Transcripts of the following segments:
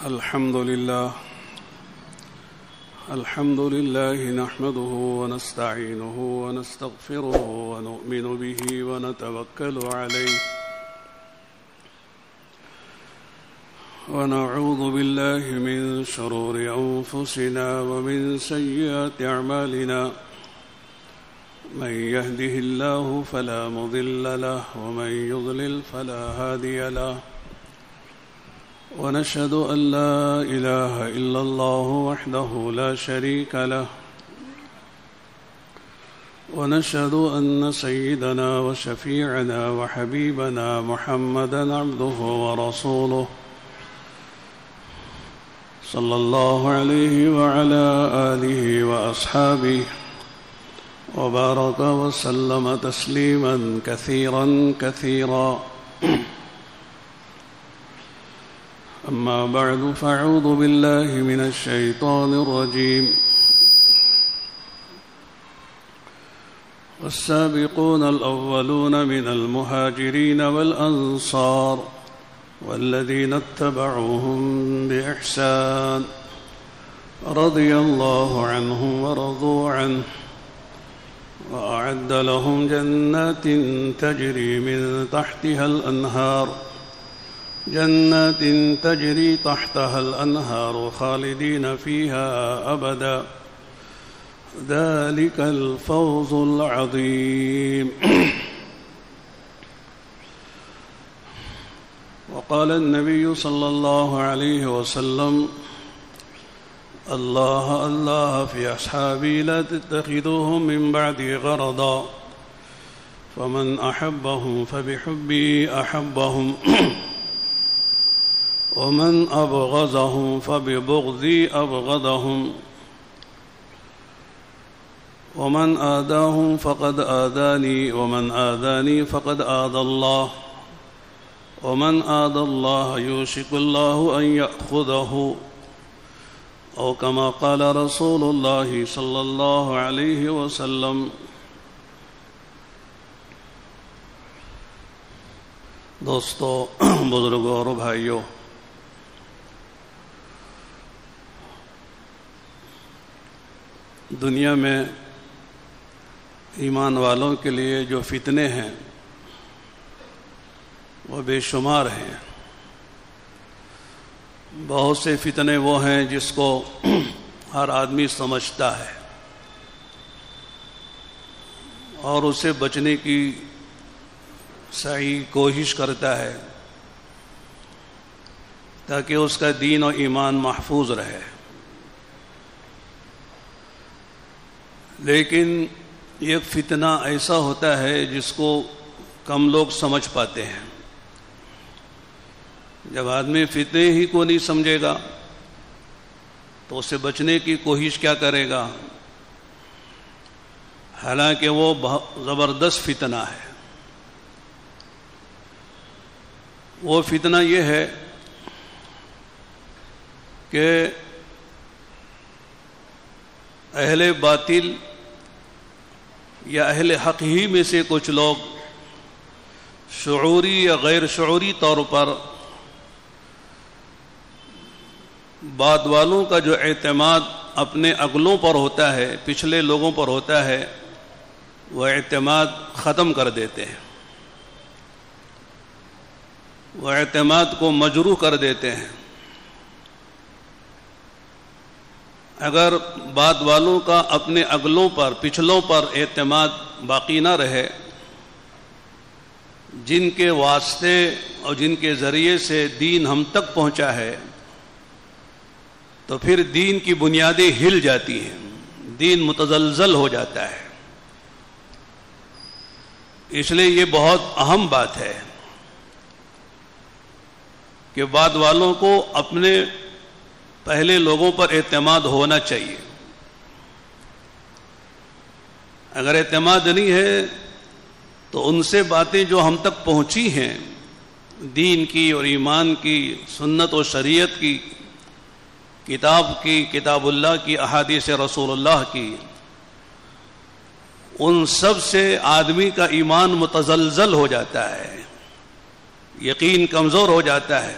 الحمد لله نحمده ونستعينه ونستغفره ونؤمن به ونتوكل عليه ونعوذ بالله من شرور أنفسنا ومن سيئات أعمالنا من يهده الله فلا مضل له ومن يضلل فلا هادي له ونشهد أن لا إله إلا الله وحده لا شريك له ونشهد أن سيدنا وشفيعنا وحبيبنا محمدا عبده ورسوله صلى الله عليه وعلى آله وأصحابه وبارك وسلم تسليما كثيرا كثيرا أما بعد فأعوذ بالله من الشيطان الرجيم والسابقون الأولون من المهاجرين والأنصار والذين اتبعوهم بإحسان رضي الله عنهم ورضوا عنه وأعد لهم جنات تجري من تحتها الأنهار خالدين فيها أبدا ذلك الفوز العظيم. وقال النبي صلى الله عليه وسلم الله الله في أصحابي لا تتخذوهم من بعدي غرضا فمن أحبهم فبحبي أحبهم ومن أبغضهم فببغضي أبغضهم ومن آذاهم فقد آذاني ومن آذاني فقد آذى الله ومن آذى الله يوشك الله أن يأخذه أو كما قال رسول الله صلى الله عليه وسلم. دوستو، بزرگوں اور بھائیوں، دنیا میں ایمان والوں کے لیے جو فتنے ہیں وہ بے شمار ہیں. بہت سے فتنے وہ ہیں جس کو ہر آدمی سمجھتا ہے اور اسے بچنے کی صحیح کوشش کرتا ہے تاکہ اس کا دین و ایمان محفوظ رہے. لیکن ایک فتنہ ایسا ہوتا ہے جس کو کم لوگ سمجھ پاتے ہیں. جب آدمی فتنے ہی کو نہیں سمجھے گا تو اسے بچنے کی کوشش کیا کرے گا، حالانکہ وہ بہت زبردست فتنہ ہے. وہ فتنہ یہ ہے کہ اہل باطل یا اہل حق ہی میں سے کچھ لوگ شعوری یا غیر شعوری طور پر بعد والوں کا جو اعتماد اپنے اگلوں پر ہوتا ہے، پچھلے لوگوں پر ہوتا ہے، وہ اعتماد ختم کر دیتے ہیں، وہ اعتماد کو مجروح کر دیتے ہیں. اگر بعد والوں کا اپنے اگلوں پر، پچھلوں پر اعتماد باقی نہ رہے، جن کے واسطے اور جن کے ذریعے سے دین ہم تک پہنچا ہے، تو پھر دین کی بنیادیں ہل جاتی ہیں، دین متزلزل ہو جاتا ہے. اس لیے یہ بہت اہم بات ہے کہ بعد والوں کو اپنے پہلے لوگوں پر اعتماد ہونا چاہیے. اگر اعتماد نہیں ہے تو ان سے باتیں جو ہم تک پہنچی ہیں، دین کی اور ایمان کی، سنت و شریعت کی، کتاب کی، کتاب اللہ کی، احادیث رسول اللہ کی، ان سب سے آدمی کا ایمان متزلزل ہو جاتا ہے، یقین کمزور ہو جاتا ہے.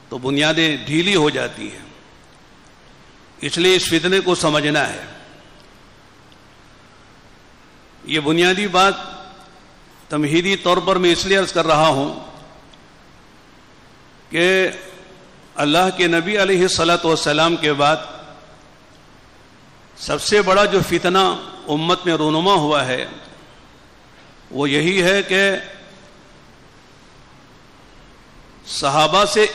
تو تو بنیادیں ڈھیلی ہو جاتی ہیں. اس لیے اس فتنے کو سمجھنا ہے. یہ بنیادی بات تمہیدی طور پر میں اس لیے عرض کر رہا ہوں کہ اللہ کے نبی علیہ الصلاۃ والسلام کے بعد سب سے بڑا جو فتنہ امت میں رونما ہوا ہے وہ یہی ہے کہ صحابہ سے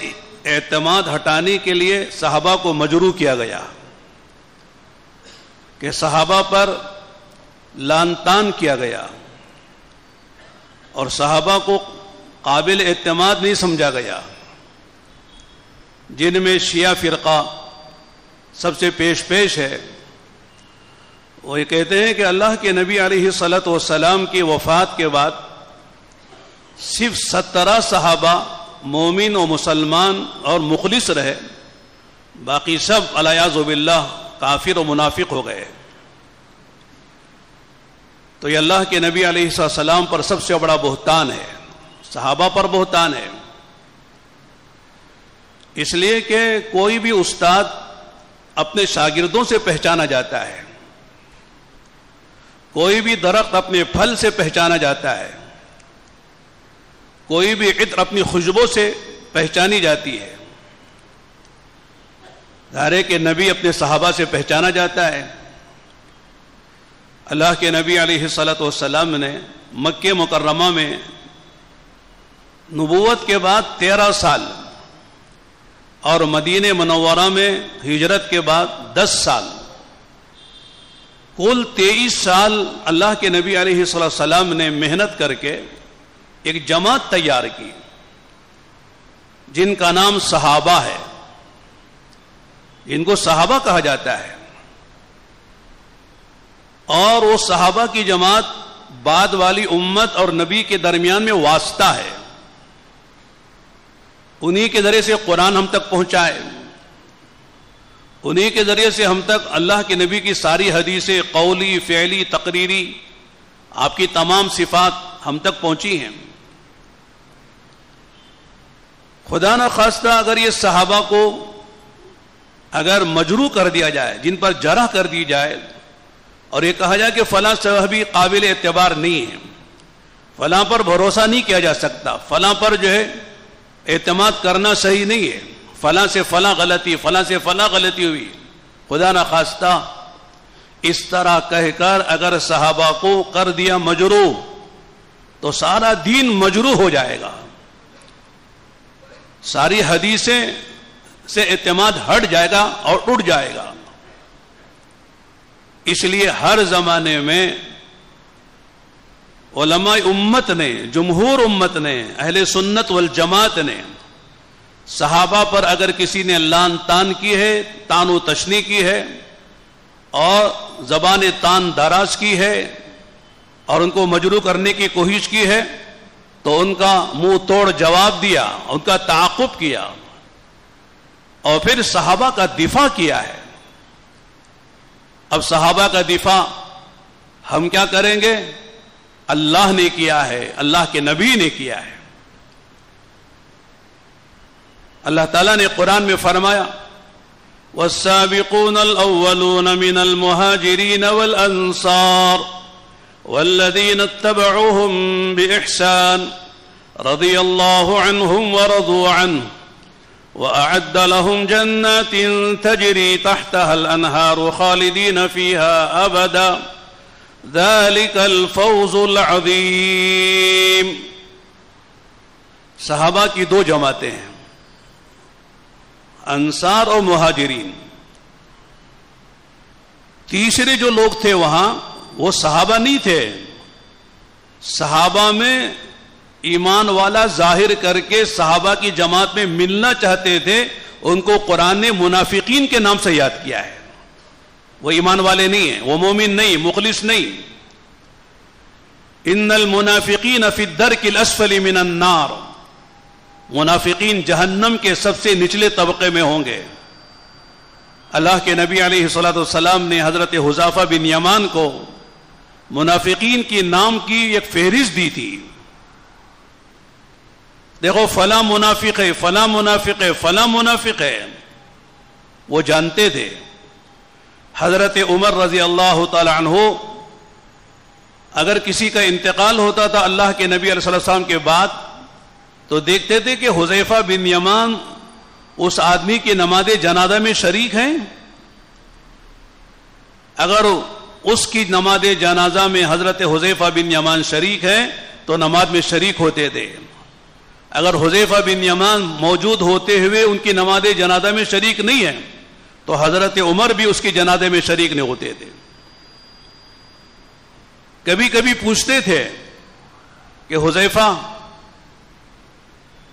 اعتماد ہٹانے کے لیے صحابہ کو مجروح کیا گیا، کہ صحابہ پر لعن طعن کیا گیا اور صحابہ کو قابل اعتماد نہیں سمجھا گیا، جن میں شیعہ فرقہ سب سے پیش ہے. وہ یہ کہتے ہیں کہ اللہ کے نبی علیہ الصلاۃ والسلام کی وفات کے بعد صرف 17 صحابہ مومن و مسلمان اور مخلص رہے، باقی سب علیاذ باللہ کافر و منافق ہو گئے. تو یہ اللہ کے نبی علیہ السلام پر سب سے بڑا بہتان ہے، صحابہ پر بہتان ہے. اس لیے کہ کوئی بھی استاد اپنے شاگردوں سے پہچانا جاتا ہے، کوئی بھی درخت اپنے پھل سے پہچانا جاتا ہے، کوئی بھی عطر اپنی خوشبو سے پہچانی جاتی ہے. ظاہر ہے کہ نبی اپنے صحابہ سے پہچانا جاتا ہے. اللہ کے نبی علیہ الصلاۃ والسلام نے مکہ مکرمہ میں نبوت کے بعد 13 سال اور مدینہ منورہ میں ہجرت کے بعد 10 سال، کل 23 سال اللہ کے نبی علیہ السلام نے محنت کر کے ایک جماعت تیار کی جن کا نام صحابہ ہے، جن کو صحابہ کہا جاتا ہے. اور وہ صحابہ کی جماعت بعد والی امت اور نبی کے درمیان میں واسطہ ہے. انہی کے ذریعے سے قرآن ہم تک پہنچائے، انہی کے ذریعے سے ہم تک اللہ کے نبی کی ساری حدیثیں قولی فعلی تقریری آپ کی تمام صفات ہم تک پہنچی ہیں. خدا نہ خواستہ اگر یہ صحابہ کو اگر مجروح کر دیا جائے، جن پر جرح کر دی جائے اور یہ کہا جائے کہ فلاں صحابی قابل اعتبار نہیں ہے، فلاں پر بھروسہ نہیں کیا جا سکتا، فلاں پر جو ہے اعتماد کرنا صحیح نہیں ہے، فلاں سے فلاں غلطی، فلاں سے فلاں غلطی ہوئی، خدا نہ خواستہ اس طرح کہہ کر اگر صحابہ کو کر دیا مجروح تو سارا دین مجروح ہو جائے گا، ساری حدیثیں سے اعتماد ہٹ جائے گا اور اٹھ جائے گا. اس لیے ہر زمانے میں علماء امت نے، جمہور امت نے، اہل سنت والجماعت نے صحابہ پر اگر کسی نے لعن طعن کی ہے، طعن و تشنیع کی ہے اور زبان طعن دراز کی ہے اور ان کو مجروح کرنے کی کوشش کی ہے تو ان کا منہ توڑ جواب دیا، ان کا تعاقب کیا اور پھر صحابہ کا دفاع کیا ہے. اب صحابہ کا دفاع ہم کیا کریں گے؟ اللہ نے کیا ہے، اللہ کے نبی نے کیا ہے. اللہ تعالیٰ نے قرآن میں فرمایا والسابقون الأولون من المهاجرين والأنصار والذين اتبعوهم بإحسان رضي الله عنهم ورضوا عنه وأعد لهم جنات تجري تحتها الأنهار خالدين فيها أبدا ذلك الفوز العظيم. صحابہ کی دو جماعتیں ہیں، انصار اور مہاجرین. تیسرے جو لوگ تھے وہاں وہ صحابہ نہیں تھے، صحابہ میں ایمان والا ظاہر کر کے صحابہ کی جماعت میں ملنا چاہتے تھے، ان کو قرآن نے منافقین کے نام سے یاد کیا ہے. وہ ایمان والے نہیں ہیں، وہ مومن نہیں، مخلص نہیں. ان المنافقین فی الدرک الاسفل من النار، منافقین جہنم کے سب سے نچلے طبقے میں ہوں گے. اللہ کے نبی علیہ الصلوۃ والسلام نے حضرت حذیفہ بن یمان کو منافقین کی نام کی ایک فہرست دی تھی. دیکھو فلاں منافق ہے، فلاں منافق ہے، فلاں منافق ہے، وہ جانتے تھے۔ حضرت عمر رضی اللہ تعالی عنہ اگر کسی کا انتقال ہوتا تھا اللہ کے نبی علیہ السلام کے بعد تو دیکھتے تھے کہ حذیفہ بن یمان اس آدمی کی نماز جنازہ میں شریک ہیں۔ اگر اس کی نماز جنازہ میں حضرت حذیفہ بن یمان شریک ہیں تو نماز میں شریک ہوتے تھے۔ اگر حذیفہ بن یمان موجود ہوتے ہوئے ان کی نماز جنازہ میں شریک نہیں ہے تو حضرت عمر بھی اس کی جنازے میں شریک نہیں ہوتے تھے۔ کبھی کبھی پوچھتے تھے کہ حذیفہ،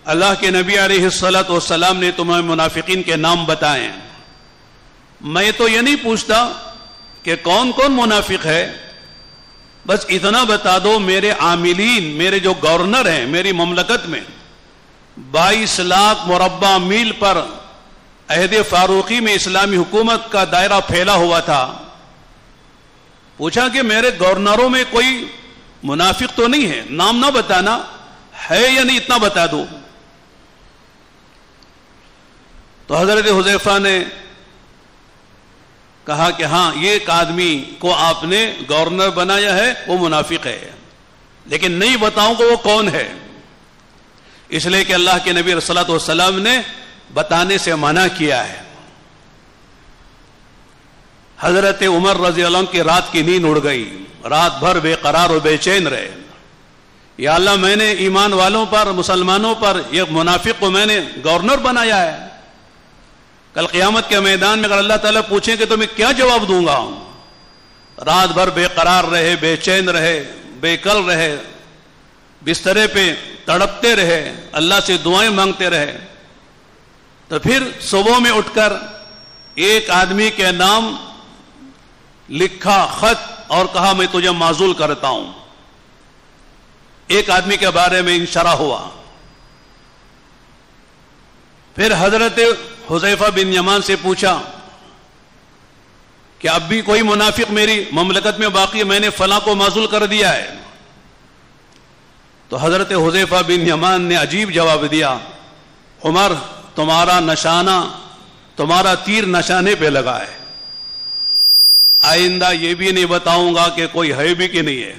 اللہ کے نبی علیہ الصلوۃ والسلام نے تمہیں منافقین کے نام بتائے، میں تو یہ نہیں پوچھتا کہ کون کون منافق ہے، بس اتنا بتا دو میرے عاملین، میرے جو گورنر ہیں میری مملکت میں 22 لاکھ مربع میل پر عہد فاروقی میں اسلامی حکومت کا دائرہ پھیلا ہوا تھا، پوچھا کہ میرے گورنروں میں کوئی منافق تو نہیں ہے، نام نہ بتانا ہے یا نہیں اتنا بتا دو۔ تو حضرت حذیفہ نے کہا کہ ہاں یہ ایک آدمی کو آپ نے گورنر بنایا ہے وہ منافق ہے، لیکن نہیں بتاؤں کہ وہ کون ہے، اس لیے کہ اللہ کے نبی صلی اللہ علیہ وسلم نے بتانے سے منع کیا ہے۔ حضرت عمر رضی اللہ عنہ کی رات کی نیند اڑ گئی، رات بھر بے قرار و بے چین رہے، یا اللہ میں نے ایمان والوں پر، مسلمانوں پر یہ منافق کو میں نے گورنر بنایا ہے، کل قیامت کے میدان میں اگر اللہ تعالیٰ پوچھیں کہ تو میں کیا جواب دوں گا؟ رات بھر بے قرار رہے، بے چین رہے، بے کل رہے، بسترے پہ تڑپتے رہے، اللہ سے دعائیں مانگتے رہے، تو پھر صبح میں اٹھ کر ایک آدمی کے نام لکھا خط اور کہا میں تجھے معزول کرتا ہوں۔ ایک آدمی کے بارے میں انشرح ہوا۔ پھر حضرت حذیفہ بن یمان سے پوچھا کہ اب بھی کوئی منافق میری مملکت میں باقی ہے، میں نے فلاں کو معزول کر دیا ہے۔ تو حضرت حذیفہ بن یمان نے عجیب جواب دیا، عمر تمہارا نشانہ، تمہارا تیر نشانے پہ لگا ہے، آئندہ یہ بھی نہیں بتاؤں گا کہ کوئی ہے بھی کہ نہیں ہے۔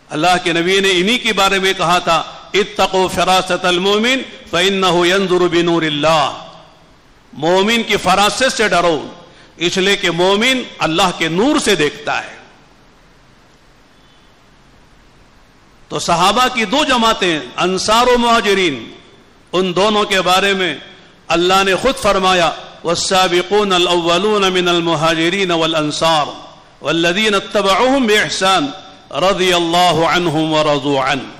اللہ کے نبی نے انہی کے بارے میں کہا تھا اتقوا فراست المومن فإنه ينظر بنور اللہ، مومن کی فراست سے ڈرو اس لیے کہ مومن اللہ کے نور سے دیکھتا ہے۔ تو صحابہ کی دو جماعتیں انصار و مہاجرین، ان دونوں کے بارے میں اللہ نے خود فرمایا والسابقون الاولون من المہاجرین والانصار والذین اتبعوهم بإحسان رضی اللہ عنہم ورضوا عنہ۔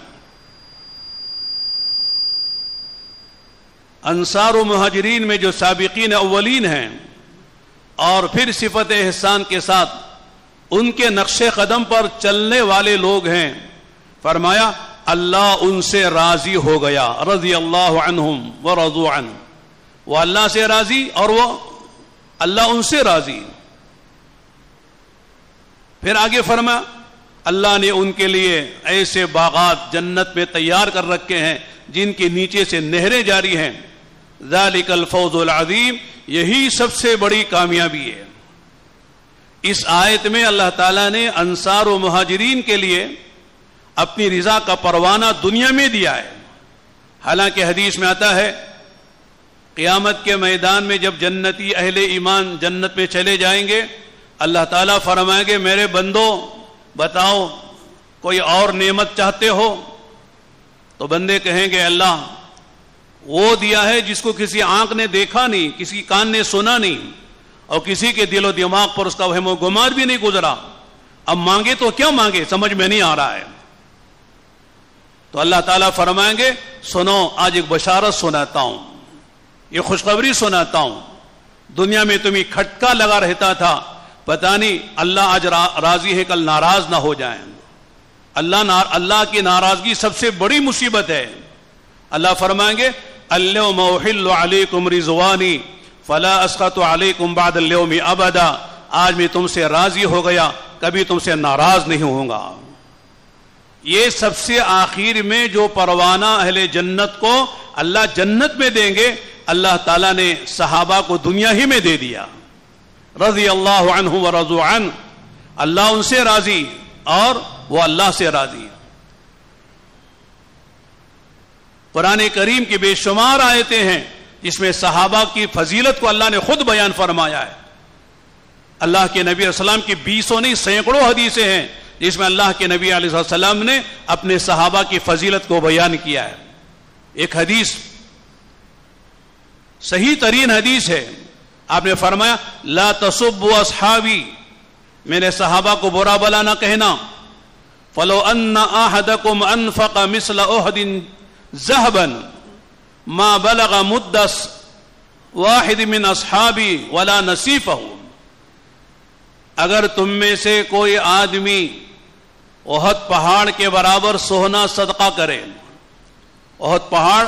انصار و مہاجرین میں جو سابقین اولین ہیں اور پھر صفت احسان کے ساتھ ان کے نقش قدم پر چلنے والے لوگ ہیں، فرمایا اللہ ان سے راضی ہو گیا، رضی اللہ عنہم ورضوا عنہ، وہ اللہ سے راضی اور وہ اللہ ان سے راضی۔ پھر آگے فرمایا اللہ نے ان کے لیے ایسے باغات جنت میں تیار کر رکھے ہیں جن کے نیچے سے نہریں جاری ہیں، ذالک الفوز العظیم، یہی سب سے بڑی کامیابی ہے۔ اس آیت میں اللہ تعالیٰ نے انصار و مہاجرین کے لیے اپنی رضا کا پروانہ دنیا میں دیا ہے۔ حالانکہ حدیث میں آتا ہے قیامت کے میدان میں جب جنتی اہل ایمان جنت میں چلے جائیں گے، اللہ تعالیٰ فرمائیں گے میرے بندو بتاؤ کوئی اور نعمت چاہتے ہو؟ تو بندے کہیں گے اللہ وہ دیا ہے جس کو کسی آنکھ نے دیکھا نہیں، کسی کان نے سنا نہیں، اور کسی کے دل و دماغ پر اس کا وہم و گمان بھی نہیں گزرا، اب مانگے تو کیا مانگے سمجھ میں نہیں آ رہا ہے۔ تو اللہ تعالیٰ فرمائیں گے سنو آج ایک بشارت سناتا ہوں، یہ خوشخبری سناتا ہوں، دنیا میں تمہیں کھٹکا لگا رہتا تھا، پتہ نہیں اللہ آج راضی ہے کل ناراض نہ ہو جائیں۔ اللہ کی ناراضگی سب سے بڑی مصیبت ہے۔ اللہ فرمائیں گے اليوم احل علیکم رضوانی فلا اسخط علیکم بعد اليوم ابدا، آج میں تم سے راضی ہو گیا، کبھی تم سے ناراض نہیں ہوں گا۔ یہ سب سے آخر میں جو پروانہ اہل جنت کو اللہ جنت میں دیں گے، اللہ تعالیٰ نے صحابہ کو دنیا ہی میں دے دیا. رضی اللہ عنہ ورضوا عنہ، اللہ ان سے راضی اور وہ اللہ سے راضی. قرآن کریم کی بے شمار آیتیں ہیں جس میں صحابہ کی فضیلت کو اللہ نے خود بیان فرمایا ہے. اللہ کے نبی علیہ السلام کی 20 نہیں سینکڑوں حدیثیں ہیں جس میں اللہ کے نبی علیہ السلام نے اپنے صحابہ کی فضیلت کو بیان کیا ہے. ایک حدیث صحیح ترین حدیث ہے، آپ نے فرمایا لا تسبوا اصحابی، میرے صحابہ کو برا بلا نہ کہنا. فلو ان احدکم انفق مثل احد ذهبا ما بلغ مد واحد من اصحابی ولا نصیفہ، اگر تم میں سے کوئی آدمی احد پہاڑ کے برابر سونا صدقہ کرے. احد پہاڑ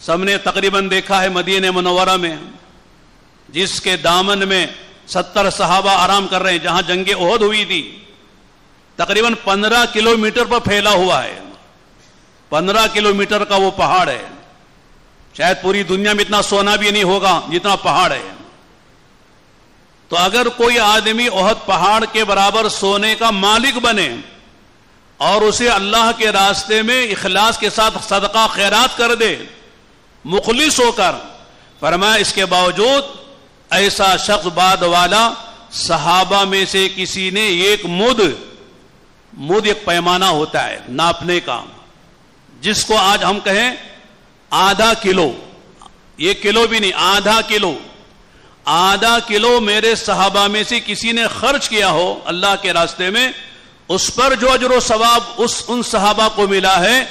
سب نے تقریباً دیکھا ہے مدینہ منورہ میں، جس کے دامن میں 70 صحابہ آرام کر رہے ہیں، جہاں جنگ احد ہوئی تھی. تقریباً 15 کلومیٹر پر پھیلا ہوا ہے. 15 کلومیٹر کا وہ پہاڑ ہے. شاید پوری دنیا میں اتنا سونا بھی نہیں ہوگا جتنا پہاڑ ہے. تو اگر کوئی آدمی احد پہاڑ کے برابر سونے کا مالک بنے اور اسے اللہ کے راستے میں اخلاص کے ساتھ صدقہ خیرات کر دے مخلص ہو کر، فرمایا اس کے باوجود ایسا شخص بعد والا صحابہ میں سے کسی نے ایک مد ایک پیمانہ ہوتا ہے ناپنے کا، جس کو آج ہم کہیں آدھا کلو، یہ کلو بھی نہیں، آدھا کلو میرے صحابہ میں سے کسی نے خرچ کیا ہو اللہ کے راستے میں، اس پر جو اجر و ثواب ان صحابہ کو ملا ہے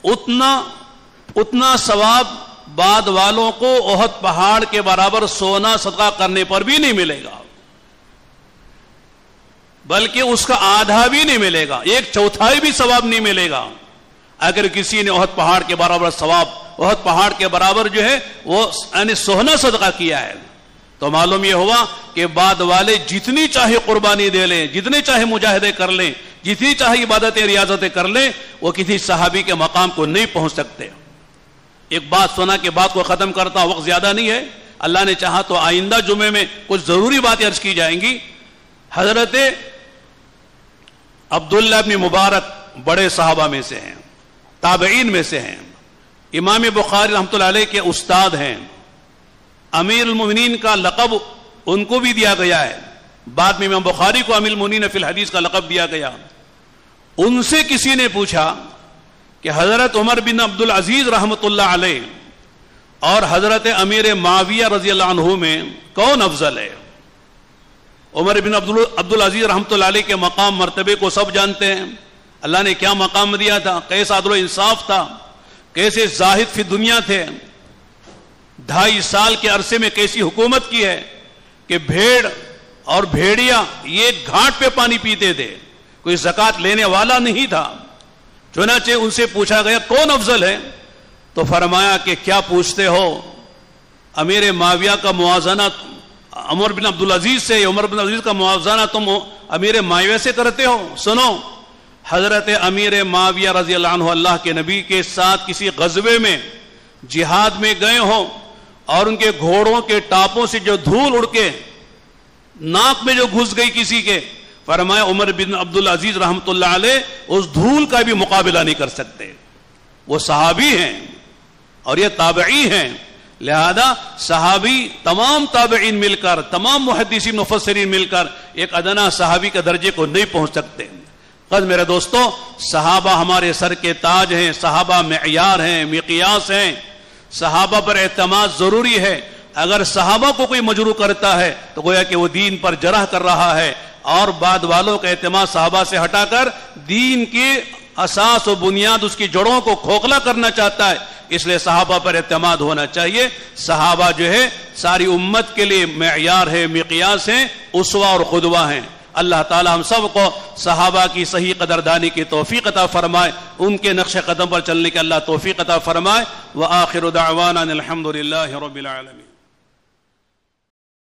اتنا ثواب بعد والوں کو احد پہاڑ کے برابر سونا صدقہ کرنے پر بھی نہیں ملے گا، بلکہ اس کا آدھا بھی نہیں ملے گا، 1/4 بھی ثواب نہیں ملے گا اگر کسی نے احد پہاڑ کے برابر ثواب، احد پہاڑ کے برابر جو ہے وہ یعنی سونا صدقہ کیا ہے. تو معلوم یہ ہوا کہ بعد والے جتنی چاہے قربانی دے لیں، جتنے چاہے مجاہدے کر لیں، جتنی چاہے عبادتیں ریاضتیں کر لیں، وہ کسی صحابی کے مقام کو نہیں پہنچ سکتے. ایک بات سنا کے بات کو ختم کرتا ہوں، وقت زیادہ نہیں ہے، اللہ نے چاہا تو آئندہ جمعے میں کچھ ضروری باتیں عرض کی جائیں گی. حضرت عبداللہ ابن مبارک بڑے صحابہ میں سے ہیں، تابعین میں سے ہیں، امام بخاری رحمۃ اللہ علیہ کے استاد ہیں. امیر المومنین کا لقب ان کو بھی دیا گیا ہے، بعد میں امام بخاری کو امیر المومنین فی الحدیث کا لقب دیا گیا. ان سے کسی نے پوچھا کہ حضرت عمر بن عبدالعزیز رحمۃ اللہ علیہ اور حضرت امیر معاویہ رضی اللہ عنہ میں کون افضل ہے؟ عمر بن عبدالعزیز رحمۃ اللہ علیہ کے مقام مرتبے کو سب جانتے ہیں، اللہ نے کیا مقام دیا تھا، کیسا عدل و انصاف تھا، کیسے زاہد فی دنیا تھے، 2.5 سال کے عرصے میں کیسی حکومت کی ہے کہ بھیڑ اور بھیڑیا یہ گھاٹ پہ پانی پیتے تھے، کوئی زکوٰۃ لینے والا نہیں تھا. چنانچہ ان سے پوچھا گیا کون افضل ہے، تو فرمایا کہ کیا پوچھتے ہو، امیر معاویہ کا موازنہ عمر بن عبدالعزیز سے، عمر بن عبدالعزیز کا موازنہ تم امیر معاویہ سے کرتے ہو. سنو، حضرت امیر معاویہ رضی اللہ عنہ اللہ کے نبی کے ساتھ کسی غزوے میں جہاد میں گئے ہوں اور ان کے گھوڑوں کے ٹاپوں سے جو دھول اڑ کے ناک میں جو گھس گئی کسی کے، فرمایا عمر بن عبدالعزیز رحمۃ اللہ علیہ اس دھول کا بھی مقابلہ نہیں کر سکتے. وہ صحابی ہیں اور یہ تابعی ہیں، لہذا صحابی تمام تابعین مل کر، تمام محدثین مفسرین مل کر ایک ادنا صحابی کے درجے کو نہیں پہنچ سکتے. قد میرے دوستو، صحابہ ہمارے سر کے تاج ہیں، صحابہ معیار ہیں، مقیاس ہیں، صحابہ پر اعتماد ضروری ہے. اگر صحابہ کو کوئی مجروح کرتا ہے تو گویا کہ وہ دین پر جرح کر رہا ہے، اور بعد والوں کا اعتماد صحابہ سے ہٹا کر دین کی اساس و بنیاد، اس کی جڑوں کو کھوکھلا کرنا چاہتا ہے. اس لیے صحابہ پر اعتماد ہونا چاہیے. صحابہ جو ہے ساری امت کے لیے معیار ہے، مقیاس ہیں، اسوہ اور قدوہ ہیں. اللہ تعالی ہم سب کو صحابہ کی صحیح قدردانی کی توفیق عطا فرمائے، ان کے نقش قدم پر چلنے کی اللہ توفیق عطا فرمائے. وآخر دعوانا الحمد للہ رب العالمین.